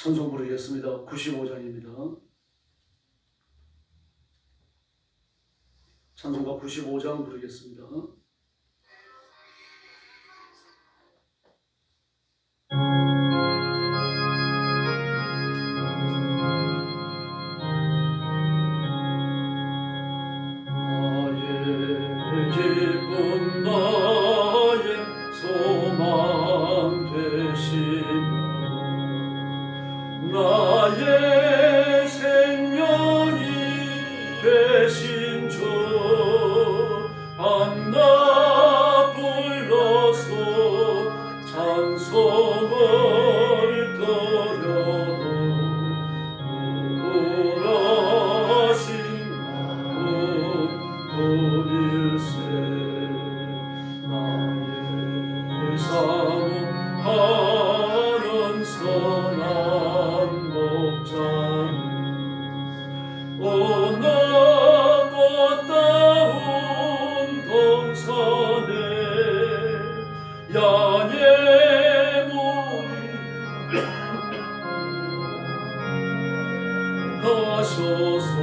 찬송 부르겠습니다. 95장입니다. 찬송가 95장 부르겠습니다. 나의 기쁨 나의 소망 되시며 나의 생명이 되신 주 밤낮 불러서 찬송을 드려도 우울하신 마음 뿐일세. 나의 사모하는 선한 목자는 어느 꽃다운 동산에 양의 머리 하셔서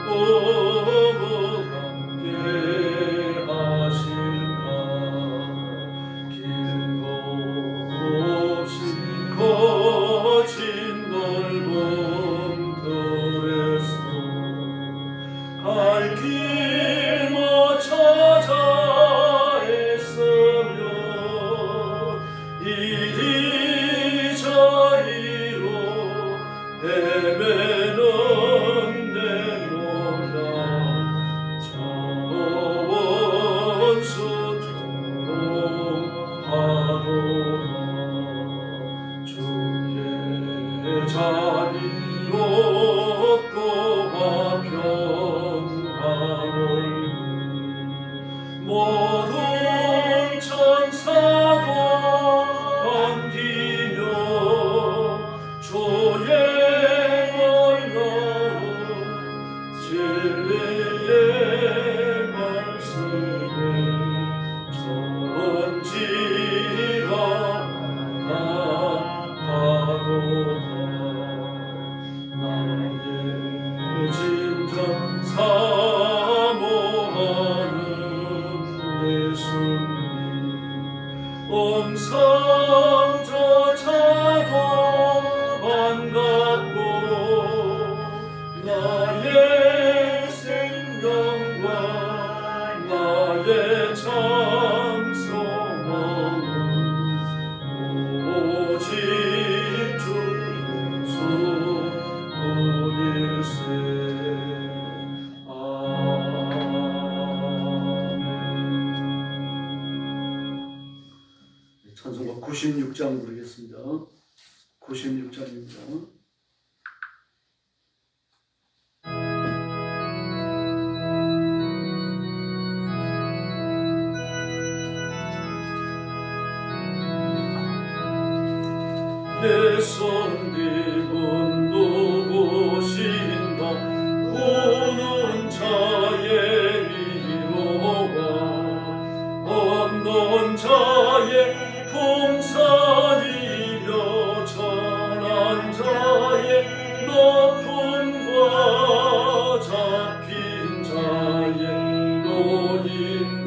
기쁨을 함께 하실까. 길도 없이 거친 넓은 들에서 갈 길 못 찾아 애쓰며 이리저리로 헤매는 내 모양 저원수처럼 하도다. 주의 자비로 없고와 평안을 모든 천사도 반기며 주의 놀라운 진리의 말씀에 전지가 하도다. 나의 진정 사모하는 예수님 엄상조차도 반갑고 나의 생명과 나의 참소망은 오직 주 예수 뿐일세. 아멘. 찬송가 96장 부르겠습니다. 96장입니다. 내 손님은 누구신가 우는 자의 위로와 없는 자의 풍산이며 천한 자의 높음과 잡힌 자의 노인되고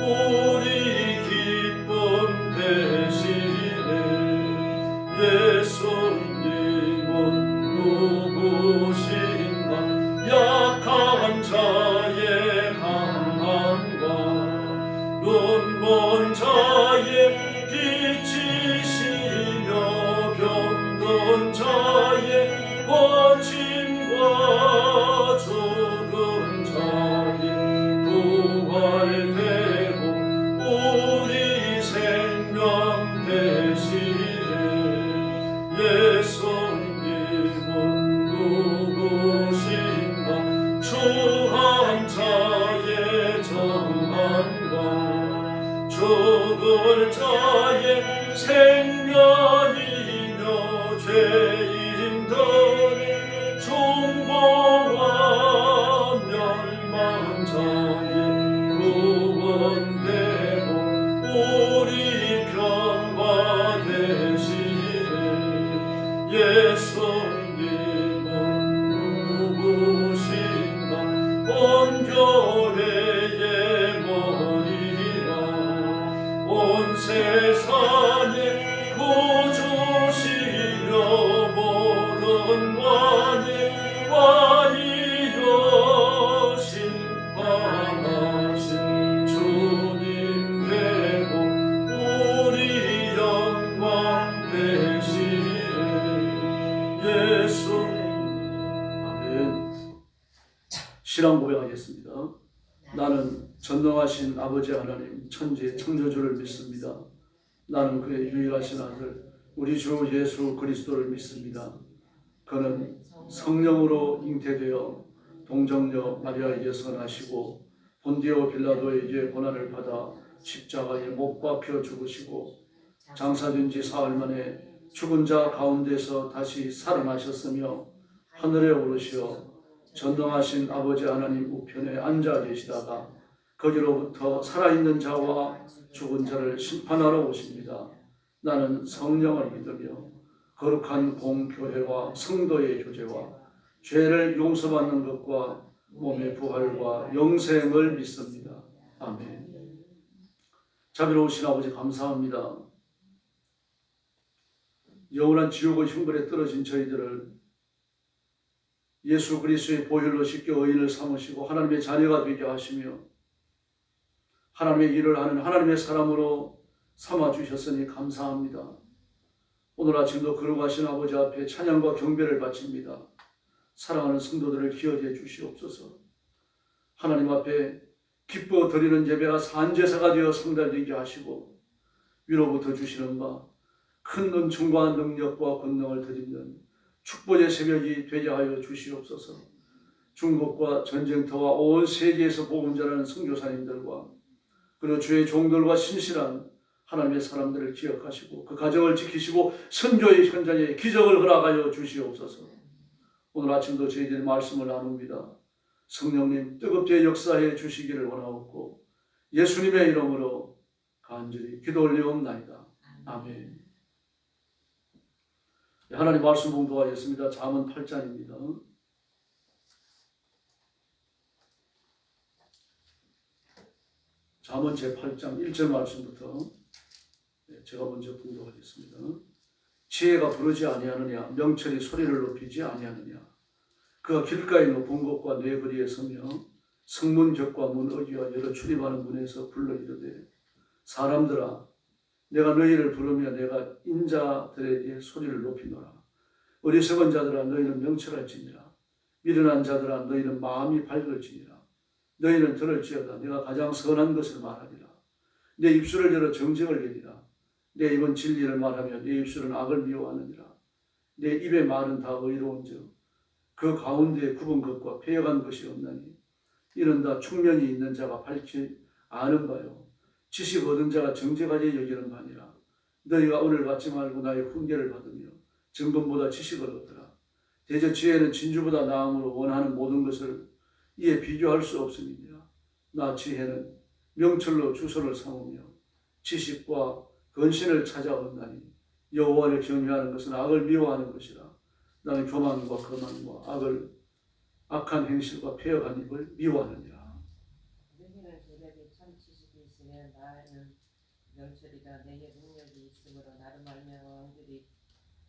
우리 기쁨 되시네. 예수님은 누구신가 약한 자의 강함과 눈먼 자의 빛이시며 병든 자의 고침과 죽은 자의 부활되고 우리 생명 되시네. 예수님은 누구신가 추한 자의 정함과 죽을 자의 생명이며 죄인들의 중보와 멸망 자의 구원되고 우리 평화 되시 세상에 구주시며 모든 완이여 심판하신 주님 되고 우리 영광 되시네 예수님. 아멘. 신앙 고백하겠습니다. 나는 전능하신 아버지 하나님 천지 창조주를 믿습니다. 나는 그의 유일하신 아들 우리 주 예수 그리스도를 믿습니다. 그는 성령으로 잉태되어 동정녀 마리아에게서 나시고 본디오 빌라도에게 고난을 받아 십자가에 못 박혀 죽으시고 장사된 지 사흘 만에 죽은 자 가운데서 다시 살아나셨으며 하늘에 오르시어 전능하신 아버지 하나님 우편에 앉아 계시다가 거기로부터 살아있는 자와 죽은 자를 심판하러 오십니다. 나는 성령을 믿으며 거룩한 공교회와 성도의 교제와 죄를 용서받는 것과 몸의 부활과 영생을 믿습니다. 아멘. 자비로우신 아버지 감사합니다. 영원한 지옥의 흉벌에 떨어진 저희들을 예수 그리스도의 보혈로 씻겨 의인을 삼으시고 하나님의 자녀가 되게 하시며 하나님의 일을 하는 하나님의 사람으로 삼아주셨으니 감사합니다. 오늘 아침도 거룩하신 아버지 앞에 찬양과 경배를 바칩니다. 사랑하는 성도들을 기억해 주시옵소서. 하나님 앞에 기뻐 드리는 예배가 산제사가 되어 상달되게 하시고 위로부터 주시는 바 큰 은총과 능력과 권능을 드리는 축복의 새벽이 되게 하여 주시옵소서. 중국과 전쟁터와 온 세계에서 복음 전하는 선교사님들과 그리고 주의 종들과 신실한 하나님의 사람들을 기억하시고 그 가정을 지키시고 선교의 현장에 기적을 허락하여 주시옵소서. 오늘 아침도 저희들이 말씀을 나눕니다. 성령님 뜨겁게 역사해 주시기를 원하옵고 예수님의 이름으로 간절히 기도 올리옵나이다. 아멘. 하나님 말씀 공부하겠습니다. 잠언 8장입니다. 잠언 제8장 1절 말씀부터 제가 먼저 공부하겠습니다. 지혜가 부르지 아니하느냐 명철이 소리를 높이지 아니하느냐 그가 길가에 높은 곳과 내 거리에 서며 성문 곁과 문 어귀와 여러 출입하는 문에서 불러 이르되 사람들아 내가 너희를 부르며 내가 인자들에게 소리를 높이노라. 어리석은 자들아 너희는 명철할지니라. 미련한 자들아 너희는 마음이 밝을지니라. 너희는 들을지어다 내가 가장 선한 것을 말하리라. 내 입술을 열어 정직을 내리라. 내 입은 진리를 말하며 내 입술은 악을 미워하느니라. 내 입의 말은 다 의로운즉 그 가운데에 굽은 것과 패역한 것이 없나니 이는 다 충면이 있는 자가 밝히 아는 바요 지식 얻은 자가 정직하게 여기는 바니라. 너희가 오늘 받지 말고 나의 훈계를 받으며 정금보다 지식을 얻으라. 대저 지혜는 진주보다 나음으로 원하는 모든 것을 이에 비교할 수 없음이니라. 나 지혜는 명철로 주소를 삼으며 지식과 근신을 찾아 얻나니 여호와를 경외하는 것은 악을 미워하는 것이라. 나는 교만과 거만과 악한 행실과 패역한 입을 미워하느니라. 나는 명철이라 내게 능력이 있으므로 나로 말미암아 왕들이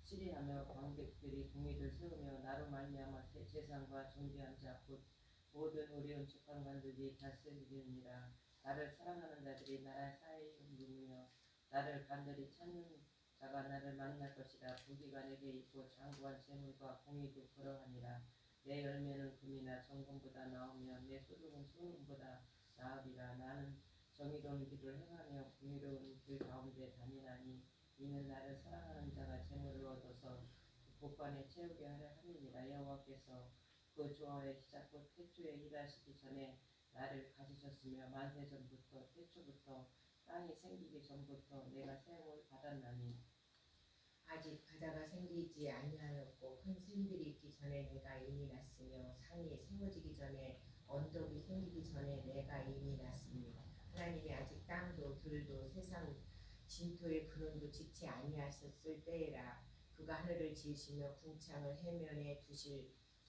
시리하며 관객들이 공의를 세우며 나로 말미암아 세상과 존귀한 자 곧 모든 어려운 촉관관들이 다스리리니라. 나를 사랑하는 자들이 나라 사이에 누우며 나를 간절히 찾는 자가 나를 만날 것이라. 부귀가 내게 있고 장구한 재물과 공의도 그러하니라. 내 열매는 금이나 정금보다 나오며 내 소득은 소금보다 나으리라. 나는 정의로운 길을 행하며 공의로운 길 가운데 다니나니 이는 나를 사랑하는 자가 재물을 얻어서 그 복관에 채우게 하려 함이니라. 여호와께서 그 조화의 시작 곧 태초에 일하시기 전에 나를 가지셨으며 만세 전부터 태초부터 땅이 생기기 전부터 내가 사용을 받았나니 아직 바다가 생기지 아니하였고 큰 샘들이 있기 전에 내가 이미 났으며 산이 세워지기 전에 언덕이 생기기 전에 내가 이미 났습니다. 하나님이 아직 땅도 들도 세상 진토의 근원도 짓지 아니하셨을 때라. 그가 하늘을 지으시며 궁창을 해면에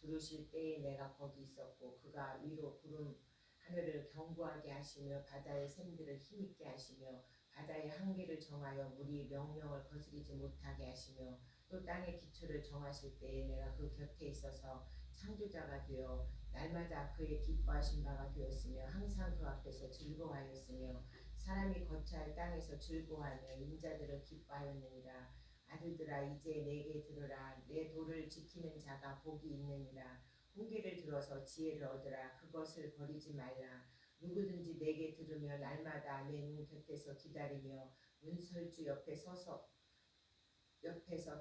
두르실 때에 내가 거기 있었고 그가 위로 구름 하늘을 견고하게 하시며 바다의 샘들을 힘있게 하시며 바다의 한계를 정하여 물이 명령을 거스리지 못하게 하시며 또 땅의 기초를 정하실 때에 내가 그 곁에 있어서 창조자가 되어 날마다 그의 기뻐하신 바가 되었으며 항상 그 앞에서 즐거워하였으며 사람이 거처할 땅에서 즐거워하며 인자들을 기뻐하였느니라. 아들들아 이제 내게 들으라. 내 도를 지키는 자가 복이 있느니라. 훈계를 들어서 지혜를 얻으라. 그것을 버리지 말라. 누구든지 내게 들으며 날마다 내 눈 곁에서 기다리며 문설주 옆에서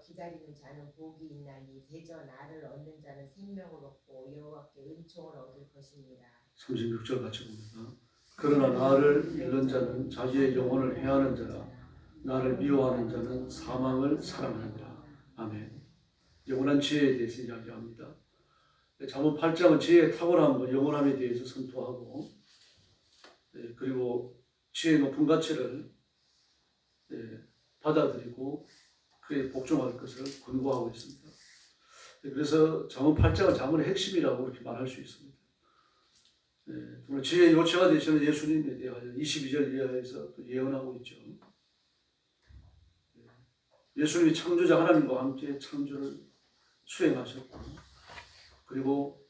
기다리는 자는 복이 있나니 대저 나를 얻는 자는 생명을 얻고 여호와께 은총을 얻을 것입니다. 36절 같이 봅니다. 그러나 나를 잃는 자는 자기의 영혼을 해하는 자라. 나를 미워하는 자는 사망을 사랑하느니라. 아멘. 영원한 지혜에 대해서 이야기합니다. 잠언 8장은 지혜의 탁월함과 영원함에 대해서 선포하고, 그리고 지혜의 높은 가치를 받아들이고 그에 복종할 것을 권고하고 있습니다. 그래서 잠언 8장은 잠언의 핵심이라고 이렇게 말할 수 있습니다. 오늘 지혜의 요체가 되시는 예수님에 대하여 22절 이하에서 또 예언하고 있죠. 예수님이 창조자 하나님과 함께 창조를 수행하셨고, 그리고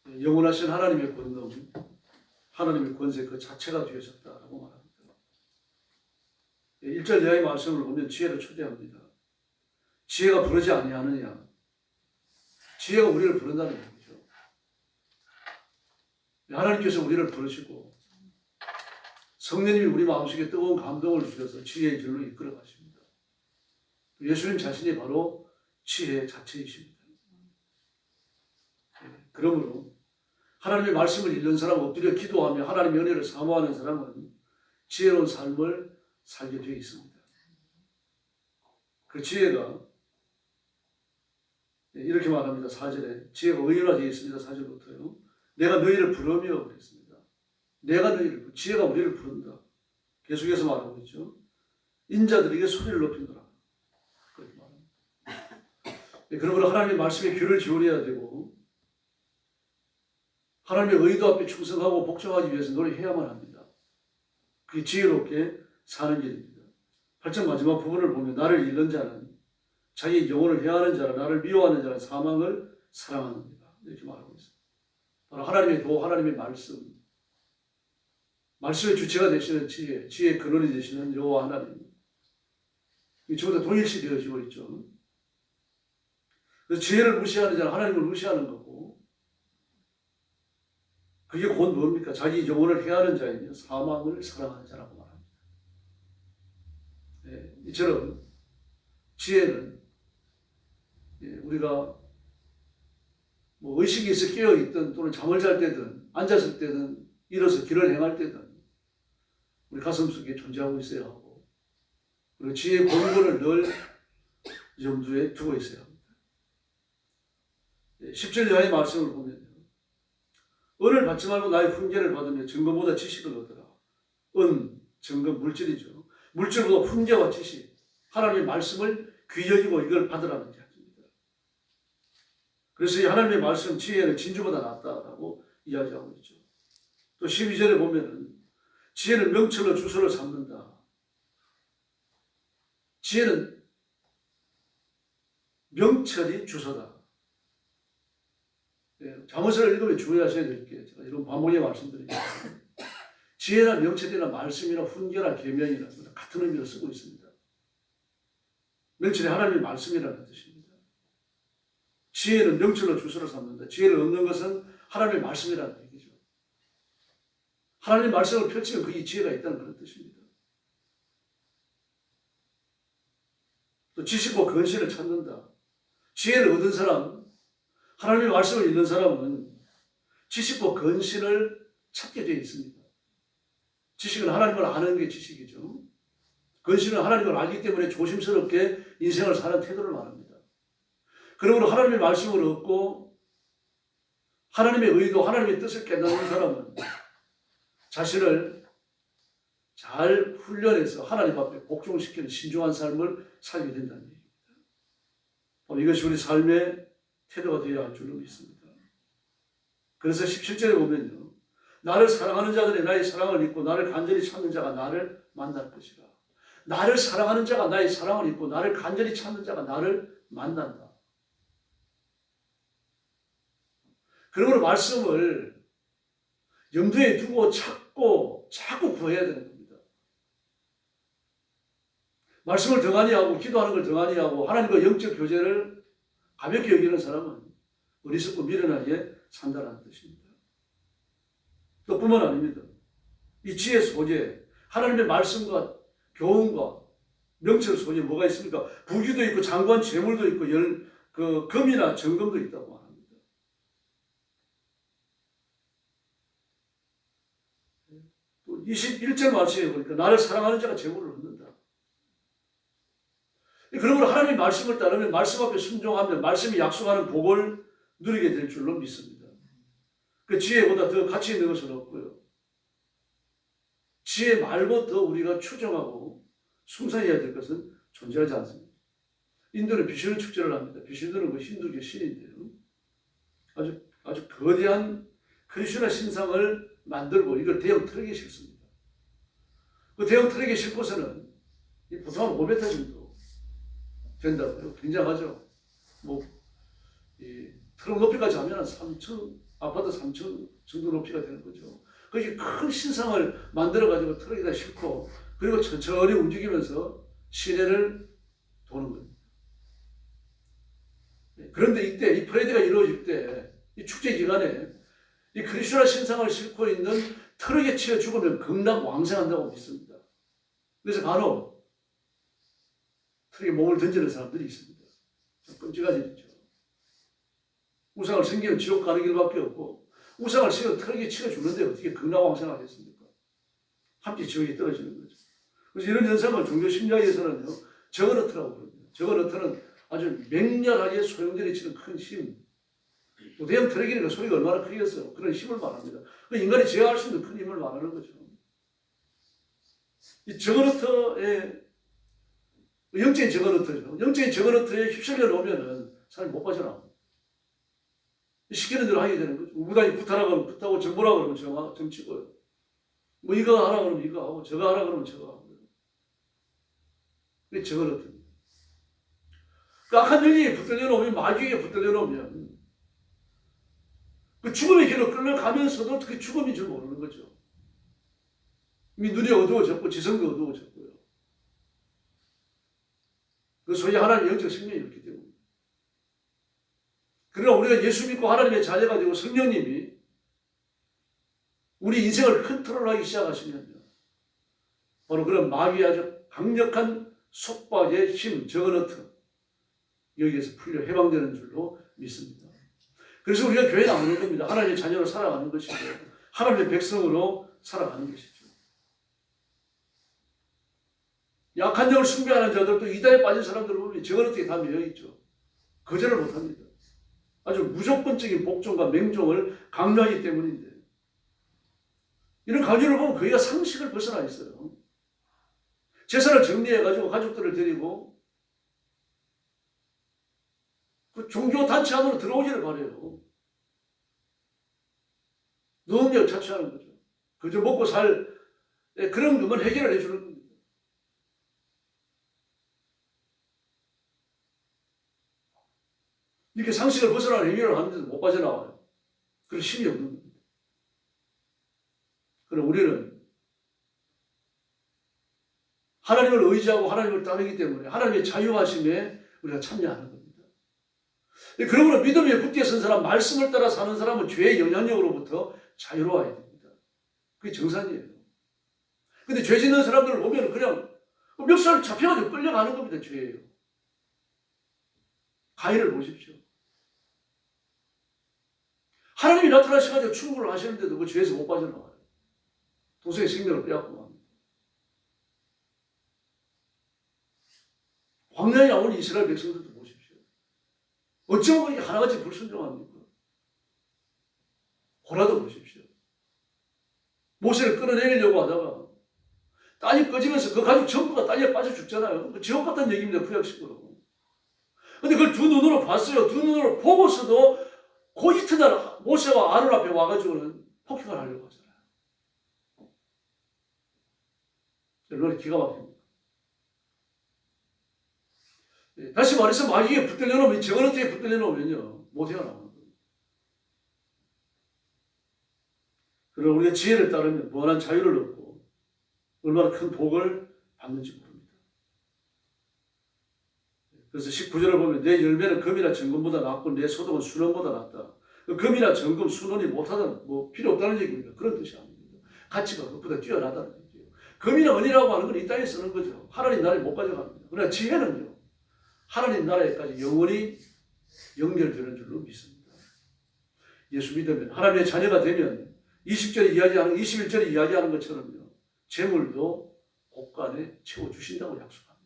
영원하신 하나님의 권능, 하나님의 권세 그 자체가 되어졌다라고 말합니다. 1절 이하의 말씀을 보면 지혜를 초대합니다. 지혜가 부르지 아니하느냐. 지혜가 우리를 부른다는 얘기죠. 하나님께서 우리를 부르시고 성령님이 우리 마음속에 뜨거운 감동을 주셔서 지혜의 길로 이끌어 가십니다. 예수님 자신이 바로 지혜 자체이십니다. 그러므로 하나님의 말씀을 읽는 사람, 엎드려 기도하며 하나님의 은혜를 사모하는 사람은 지혜로운 삶을 살게 되어 있습니다. 그 지혜가 이렇게 말합니다. 4절에 지혜가 의인화되어 있습니다. 4절부터요. 내가 너희를 부르며 그랬습니다. 내가 너희를, 지혜가 우리를 부른다. 계속해서 말하고 있죠. 인자들에게 소리를 높이노라. 그렇게 말합니다. 그러므로 하나님의 말씀에 귀를 기울여야 되고 하나님의 의도 앞에 충성하고 복종하기 위해서 노력해야만 합니다. 그게 지혜롭게 사는 길입니다. 8장 마지막 부분을 보면 나를 잃는 자는 자기 영혼을 해하는 자라, 나를 미워하는 자는 사망을 사랑하느니라. 이렇게 말하고 있습니다. 바로 하나님의 도, 하나님의 말씀, 말씀의 주체가 되시는 지혜, 지혜의 근원이 되시는 여호와 하나님, 이 전부 다 동일시 되어지고 있죠. 그래서 지혜를 무시하는 자는 하나님을 무시하는 거고, 그게 곧 뭡니까? 자기 영혼을 해하는 자이며 사망을 사랑하는 자라고 말합니다. 이처럼 지혜는 우리가 뭐 의식이 있어 깨어 있든 또는 잠을 잘 때든 앉았을 때든 일어서 길을 행할 때든 우리 가슴속에 존재하고 있어야 하고, 그리고 지혜의 본분을 늘 염두에 두고 있어야 합니다. 10절 이하의 말씀을 보면요. 은을 받지 말고 나의 훈계를 받으며 증거보다 지식을 얻으라. 은, 증거, 물질이죠. 물질보다 훈계와 지식, 하나님의 말씀을 귀 여기고 이걸 받으라는 이야기입니다. 그래서 이 하나님의 말씀, 지혜는 진주보다 낫다라고 이야기하고 있죠. 또 12절에 보면은 지혜는 명철로 주소를 삼는다. 지혜는 명철이 주소다. 잠언서를 읽으면 주의하셔야 될 게, 제가 이런 반복에 말씀드립니다. 지혜나 명철이나 말씀이나 훈계나 계명이나 같은 의미로 쓰고 있습니다. 명철이 하나님의 말씀이라는 뜻입니다. 지혜는 명철로 주소를 삼는다. 지혜를 얻는 것은 하나님의 말씀이라는 얘기죠. 하나님의 말씀을 펼치면 그게 지혜가 있다는 그런 뜻입니다. 또 지식과 근신을 찾는다. 지혜를 얻은 사람, 하나님의 말씀을 읽는 사람은 지식과 근신을 찾게 되어 있습니다. 지식은 하나님을 아는 게 지식이죠. 근신은 하나님을 알기 때문에 조심스럽게 인생을 사는 태도를 말합니다. 그러므로 하나님의 말씀을 얻고 하나님의 의도, 하나님의 뜻을 깨닫는 사람은 자신을 잘 훈련해서 하나님 앞에 복종시키는 신중한 삶을 살게 된다는 얘기입니다. 이것이 우리 삶의 태도가 되어야 할 줄로 믿습니다. 그래서 17절에 보면요. 나를 사랑하는 자들이 나의 사랑을 잊고 나를 간절히 찾는 자가 나를 만날 것이라. 나를 사랑하는 자가 나의 사랑을 잊고 나를 간절히 찾는 자가 나를 만난다. 그러므로 말씀을 염두에 두고 찾고 자꾸 구해야 되는 겁니다. 말씀을 더 많이 하고 기도하는 걸 더 많이 하고 하나님과 영적 교제를 가볍게 여기는 사람은 어리석고 미련하게 산다는 뜻입니다. 또 뿐만 아닙니다. 이 지혜 소재, 하나님의 말씀과 교훈과 명철 소재 뭐가 있습니까? 부귀도 있고 장관 재물도 있고 금이나 정금도 있다고 합니다. 또 21절 말씀에 보니까 나를 사랑하는 자가 재물을 얻는다. 그러므로 하나님의 말씀을 따르면 말씀 앞에 순종하면 말씀이 약속하는 복을 누리게 될 줄로 믿습니다. 그 지혜보다 더 가치 있는 것은 없고요. 지혜 말고 더 우리가 추정하고 숭상해야 될 것은 존재하지 않습니다. 인도는 비슈누 축제를 합니다. 비슈누는 그 힌두교 신인데요. 아주 거대한 크리슈나 신상을 만들고 이걸 대형 트럭에 싣습니다. 그 대형 트럭에 싣고서는 보통 한 5m 정도 된다고요. 굉장하죠. 트럭 높이까지 하면 3층, 아파트 3층 정도 높이가 되는 거죠. 그렇게 큰 신상을 만들어가지고 트럭에다 싣고 그리고 천천히 움직이면서 시내를 도는 겁니다. 그런데 이때 이 퍼레이드가 이루어질 때 이 축제 기간에 이 크리스나 신상을 싣고 있는 트럭에 치여 죽으면 극락왕생한다고 믿습니다. 그래서 간혹 트럭에 몸을 던지는 사람들이 있습니다. 좀 끔찍한 일이죠. 우상을 섬기면 지옥 가는 길밖에 없고 우상을 세워 트럭에 치여 죽는데 어떻게 극락왕생하겠습니까? 함께 지옥에 떨어지는 거죠. 그래서 이런 현상을 종교 심리학에서는요, 저거너트라고 부릅니다. 저거너트는 아주 맹렬하게 소용돌이 치는 큰 힘. 대형 트럭이니까 소리가 얼마나 크겠어요. 그런 힘을 말합니다. 인간이 제어할 수 있는 큰 힘을 말하는 거죠. 이 저거너트의 영적인 저거너트죠. 영적인 저거너트에 휩쓸려 놓으면은 사람이 못 빠져나옵니다. 시키는 대로 하게 되는 거죠. 무당이 굿하라 그러면 굿하고 정보라 그러면 정치고요. 뭐 이거 하라 그러면 이거 하고 저거 하라 그러면 저거 하고. 그게 저거너트입니다. 그 악한 영이 붙들려 놓으면 마귀에게 붙들려 놓으면 그 죽음의 길로 끌려가면서도 그 죽음인 줄 모르는 거죠. 이미 눈이 어두워졌고 지성도 어두워졌고요. 그 소위 하나님의 영적 생명이 없기 때문에. 그러나 우리가 예수 믿고 하나님의 자녀가 되고 성령님이 우리 인생을 컨트롤하기 시작하시면요. 바로 그런 마귀의 아주 강력한 속박의 힘, 저거너트 여기에서 풀려 해방되는 줄로 믿습니다. 그래서 우리가 교회 나오는 겁니다. 하나님의 자녀로 살아가는 것이고 하나님의 백성으로 살아가는 것이죠. 약한 영을 숭배하는 자들도 이단에 빠진 사람들을 보면 저거너트에 다 매여있죠. 거절을 못합니다. 아주 무조건적인 복종과 맹종을 강요하기 때문인데 이런 강요를 보면 거기가 상식을 벗어나 있어요. 재산을 정리해가지고 가족들을 데리고 그 종교단체 안으로 들어오기를 바래요. 노동력 자처하는 거죠. 그저 먹고 살 그런 것만 해결을 해주는 겁니다. 이렇게 상식을 벗어나는 행위를 하는데도 못 빠져나와요. 그런 힘이 없는 겁니다. 그럼 우리는 하나님을 의지하고 하나님을 따르기 때문에 하나님의 자유하심에 우리가 참여하는 겁니다. 그러므로 믿음에 굳게 선 사람, 말씀을 따라 사는 사람은 죄의 영향력으로부터 자유로워야 됩니다. 그게 정상이에요. 근데 죄 짓는 사람들을 보면 그냥 멱살 잡혀가지고 끌려가는 겁니다. 죄예요. 가인을 보십시오. 하나님이 나타나셔가지고 충고를 하시는데도 그 죄에서 못 빠져나와요. 동생의 생명을 빼앗고 합니다. 광야에 나온 이스라엘 백성들도 보십시오. 어쩌면 이렇게 하나같이 불순종합니까? 고라도 보십시오. 모세를 끌어내리려고 하다가 땅이 꺼지면서 그 가족 전부가 땅에 빠져 죽잖아요. 그 지옥 같다는 얘기입니다. 구약식으로. 근데 그걸 두 눈으로 봤어요. 두 눈으로 보고서도 그 이튿날 모세와 아론 앞에 와가지고는 폭행을 하려고 하잖아요. 얼마나 기가 막힙니다. 다시 말해서 마귀에 붙들려 놓으면, 저거한테 붙들려 놓으면요, 못 헤어나오는 거예요. 그러나 우리가 지혜를 따르면 무한한 자유를 얻고 얼마나 큰 복을 받는지 모릅니다. 그래서 19절을 보면 내 열매는 금이나 정금보다 낫고 내 소득은 순원보다 낫다. 금이나 정금, 순원이 못하다는, 필요 없다는 얘기입니다. 그런 뜻이 아닙니다. 가치가 그것보다 뛰어나다는 얘기예요. 금이나 은이라고 하는 건 이 땅에 쓰는 거죠. 하나님 나라에 못 가져갑니다. 그러나 지혜는요, 하나님 나라에까지 영원히 연결되는 줄로 믿습니다. 예수 믿으면, 하나님의 자녀가 되면 20절에 이야기하는, 21절에 이야기하는 것처럼요, 재물도 곳간에 채워주신다고 약속합니다.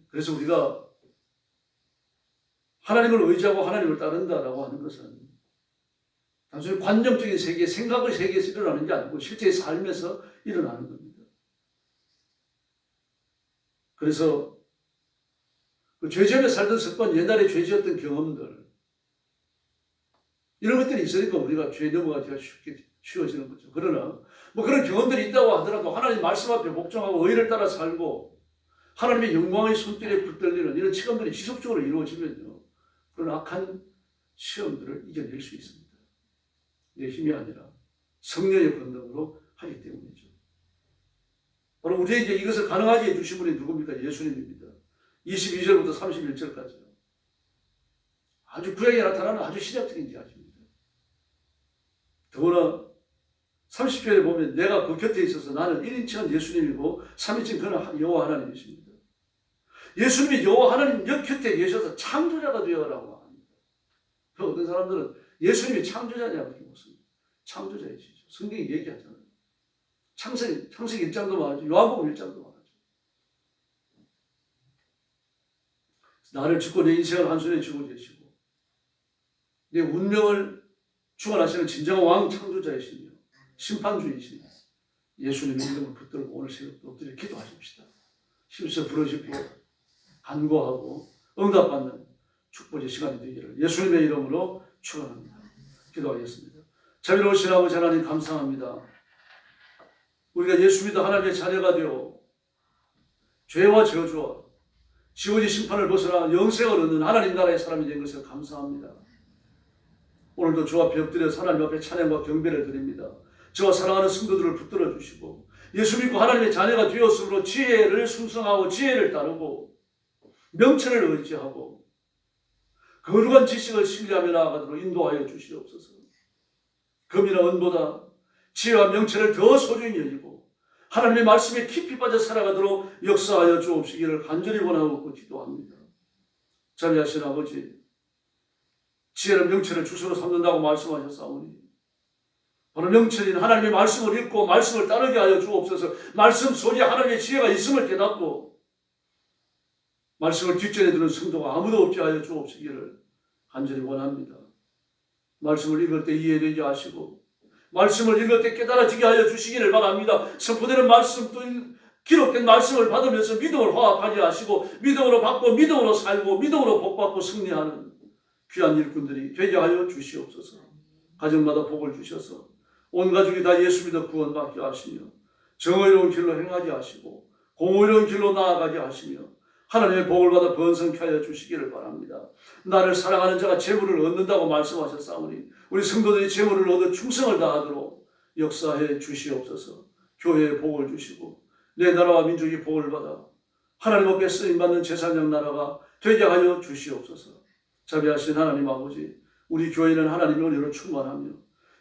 그래서 우리가 하나님을 의지하고 하나님을 따른다라고 하는 것은 단순히 관념적인 세계, 생각의 세계에서 일어나는 게 아니고 실제 삶에서 일어나는 겁니다. 그래서 그 죄지음에 살던 습관, 옛날에 죄지었던 경험들, 이런 것들이 있으니까 우리가 죄에 넘어가기가 쉽게 쉬워지는 거죠. 그러나 그런 경험들이 있다고 하더라도 하나님 말씀 앞에 복종하고 의를 따라 살고 하나님의 영광의 손길에 붙들리는 이런 체험들이 지속적으로 이루어지면요, 그런 악한 시험들을 이겨낼 수 있습니다. 내 힘이 아니라 성령의 권능으로 하기 때문이죠. 바로 우리에게 이것을 가능하게 해주신 분이 누굽니까? 예수님입니다. 22절부터 31절까지요. 아주 구약에 나타나는 아주 신약적인 이야기입니다. 더구나 30절에 보면 내가 그 곁에 있어서 나는 1인칭은 예수님이고 3인칭 그는 여호와 하나님이십니다. 예수님이 여호와 하나님 곁에 계셔서 창조자가 되어라고 합니다. 그 어떤 사람들은 예수님이 창조자냐고 그렇게 묻습니다. 창조자이시죠. 성경이 얘기하잖아요. 창세기 1장도 말하죠. 요한복음 1장도 말하죠. 나를 짓고 내 인생을 한 손에 쥐고 계시고 내 운명을 주관하시는 진정한 왕 창조자이시며 심판주이시며 예수님의 이름을 붙들고 오늘 새벽도 엎드려 기도하십시다. 힘써 부르짖고 간구하고 응답받는 축복의 시간이 되기를 예수님의 이름으로 축원합니다. 기도하겠습니다. 자비로우신 아버지 하나님 감사합니다. 우리가 예수 믿어 하나님의 자녀가 되어 죄와 저주와 지옥의 심판을 벗어나 영생을 얻는 하나님 나라의 사람이 된 것을 감사합니다. 오늘도 주 앞에 엎드려서 하나님 앞에 찬양과 경배를 드립니다. 저와 사랑하는 성도들을 붙들어 주시고 예수 믿고 하나님의 자녀가 되었으므로 지혜를 순성하고 지혜를 따르고 명철을 의지하고 거룩한 지식을 신뢰하며 나아가도록 인도하여 주시옵소서. 금이나 은보다 지혜와 명철을 더 소중히 여기고 하나님의 말씀에 깊이 빠져 살아가도록 역사하여 주옵시기를 간절히 원하고 기도합니다. 자비하신 아버지, 지혜와 명철을 주소로 삼는다고 말씀하셨사오니 바로 명철인 하나님의 말씀을 읽고 말씀을 따르게 하여 주옵소서. 말씀 속에 하나님의 지혜가 있음을 깨닫고 말씀을 뒷전에 두는 성도가 아무도 없게 하여 주옵시기를 간절히 원합니다. 말씀을 읽을 때 이해되게 하시고 말씀을 읽을 때 깨달아지게 하여 주시기를 바랍니다. 선포되는 말씀 또 기록된 말씀을 받으면서 믿음을 화합하게 하시고 믿음으로 받고 믿음으로 살고 믿음으로 복받고 승리하는 귀한 일꾼들이 되게 하여 주시옵소서. 가정마다 복을 주셔서 온 가족이 다 예수 믿어 구원받게 하시며 정의로운 길로 행하게 하시고 공의로운 길로 나아가게 하시며 하나님의 복을 받아 번성케 하여 주시기를 바랍니다. 나를 사랑하는 자가 재물을 얻는다고 말씀하셨사오니 우리 성도들이 재물을 얻어 충성을 다하도록 역사해 주시옵소서. 교회에 복을 주시고 내 나라와 민족이 복을 받아 하나님 앞에 쓰임받는 제사장 나라가 되게 하여 주시옵소서. 자비하신 하나님 아버지, 우리 교회는 하나님의 은혜로 충만하며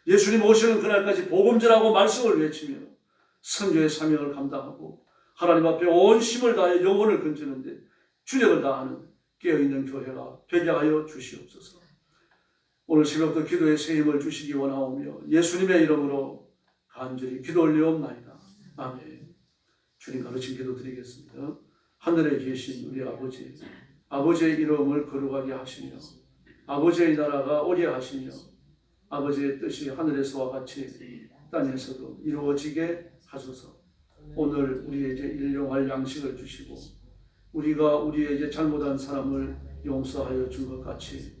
예수님 오시는 그날까지 복음전하고 말씀을 외치며 선교의 사명을 감당하고 하나님 앞에 온 힘을 다해 영혼을 건지는데 주력을 다하는 깨어있는 교회가 되게 하여 주시옵소서. 오늘 새벽도 기도의 새 힘을 주시기 원하오며 예수님의 이름으로 간절히 기도 올리옵나이다. 아멘. 주님 가르친 기도 드리겠습니다. 하늘에 계신 우리 아버지, 아버지의 이름을 거룩하게 하시며 아버지의 나라가 오게 하시며 아버지의 뜻이 하늘에서와 같이 땅에서도 이루어지게 하소서. 오늘 우리에게 일용할 양식을 주시고 우리가 우리에게 잘못한 사람을 용서하여 준 것 같이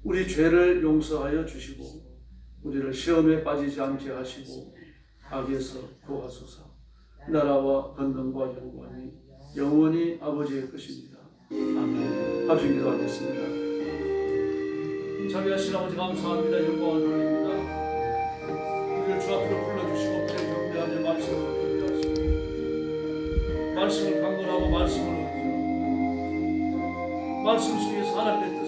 우리 죄를 용서하여 주시고 우리를 시험에 빠지지 않게 하시고 악에서 구하소서. 나라와 권능과 영광이 영원히 아버지의 것입니다. 아멘. 합심 기도하겠습니다. 자비하신 아버지 감사합니다. 영광을 돌립니다. 우리를 주 앞으로 불러주시고 그의 경배하며 말씀을 경배하시고 말씀을 강건하고 말씀을 얻죠. 말씀 속에서 하나님의